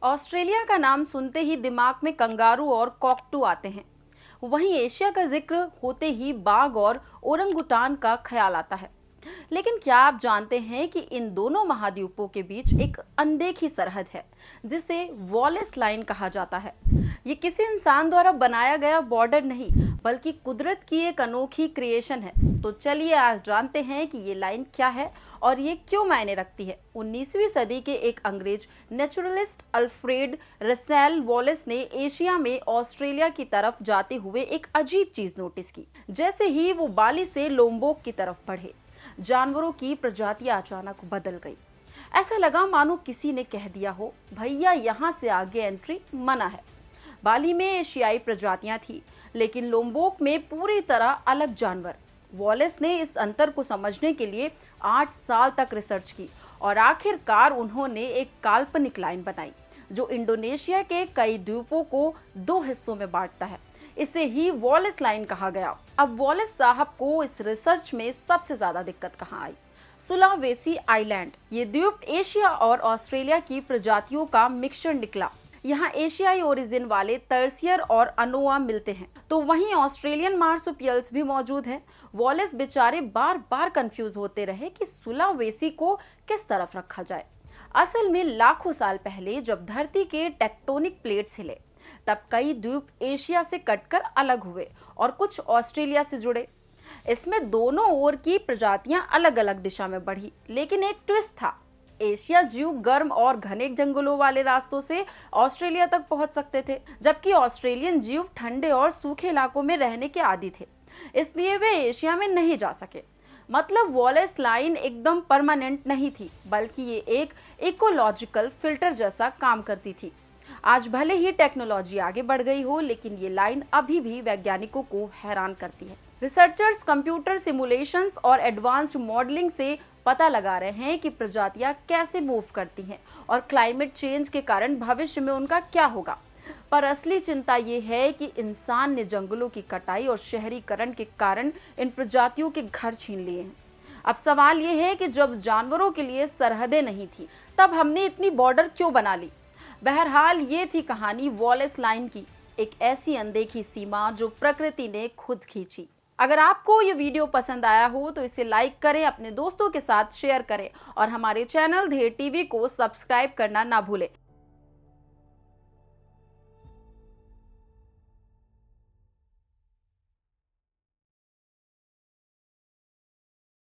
Australia का नाम सुनते ही दिमाग में कंगारू और कॉकटू आते हैं। वहीं एशिया का जिक्र होते ही बाघ और ओरंगुटान का ख्याल आता है। लेकिन क्या आप जानते हैं कि इन दोनों महाद्वीपों के बीच एक अनदेखी सरहद है, जिसे वॉलेस लाइन कहा जाता है। ये किसी इंसान द्वारा बनाया गया बॉर्डर नहीं, बल्कि कुदरत की एक अनोखी क्रिएशन है। तो चलिए आज जानते हैं कि ये लाइन क्या है और ये क्यों मायने रखती है। 19वीं सदी के एक अंग्रेज नेचुरलिस्ट अल्फ्रेड रसेल वॉलेस ने एशिया में ऑस्ट्रेलिया की तरफ जाते हुए एक अजीब चीज नोटिस की। जैसे ही वो बाली से लोम्बोक की तरफ बढ़े, जानवरों की प्रजातियां अचानक बदल गई। ऐसा लगा मानो किसी ने कह दिया हो, भैया यहाँ से आगे एंट्री मना है। बाली में एशियाई प्रजातियां थी, लेकिन लोम्बोक में पूरी तरह अलग जानवर। वॉलेस ने इस अंतर को समझने के लिए 8 साल तक रिसर्च की और आखिरकार उन्होंने एक काल्पनिक लाइन बनाई जो इंडोनेशिया के कई द्वीपों को 2 हिस्सों में बांटता है। इसे ही वॉलेस लाइन कहा गया। अब वॉलेस साहब को इस रिसर्च में सबसे ज्यादा दिक्कत कहाँ आई? Sulawesi island. ये द्वीप एशिया और ऑस्ट्रेलिया की प्रजातियों का मिक्सचर निकला। यहाँ एशियाई ओरिजिन वाले तरसियर और अनोआ मिलते हैं, तो वहीं ऑस्ट्रेलियन मार्सुपियल्स भी मौजूद हैं। वॉलेस बेचारे बार बार कंफ्यूज होते रहे कि सुलावेसी को किस तरफ रखा जाए। असल में लाखों साल पहले जब धरती के टेक्टोनिक प्लेट्स हिले, तब कई द्वीप एशिया से कटकर अलग हुए और कुछ ऑस्ट्रेलिया से जुड़े। इसमें दोनों ओर की प्रजातियां अलग अलग दिशा में बढ़ी, लेकिन एक ट्विस्ट था। एशिया जीव गर्म और घने जंगलों वाले रास्तों से ऑस्ट्रेलिया तक पहुंच सकते थे, जबकि ऑस्ट्रेलियन जीव ठंडे और सूखे इलाकों में रहने के आदी थे, इसलिए वे एशिया में नहीं जा सके। मतलब वॉलेस लाइन एकदम परमानेंट नहीं थी, बल्कि ये एक इकोलॉजिकल फिल्टर जैसा काम करती थी। आज भले ही टेक्नोलॉजी आगे बढ़ गई हो, लेकिन ये लाइन अभी भी वैज्ञानिकों को हैरान करती है। रिसर्चर्स कंप्यूटर सिमुलेशंस और एडवांस्ड मॉडलिंग से पता लगा रहे हैं कि प्रजातियां कैसे मूव करती हैं और क्लाइमेट चेंज के कारण भविष्य में उनका क्या होगा। पर असली चिंता ये है कि इंसान ने जंगलों की कटाई और शहरीकरण के कारण इन प्रजातियों के घर छीन लिए हैं। अब सवाल ये है कि जब जानवरों के लिए सरहदें नहीं थी, तब हमने इतनी बॉर्डर क्यों बना ली? बहरहाल ये थी कहानी वॉलेस लाइन की, एक ऐसी अनदेखी सीमा जो प्रकृति ने खुद खींची। अगर आपको ये वीडियो पसंद आया हो तो इसे लाइक करें, अपने दोस्तों के साथ शेयर करें और हमारे चैनल धेर टीवी को सब्सक्राइब करना ना भूलें।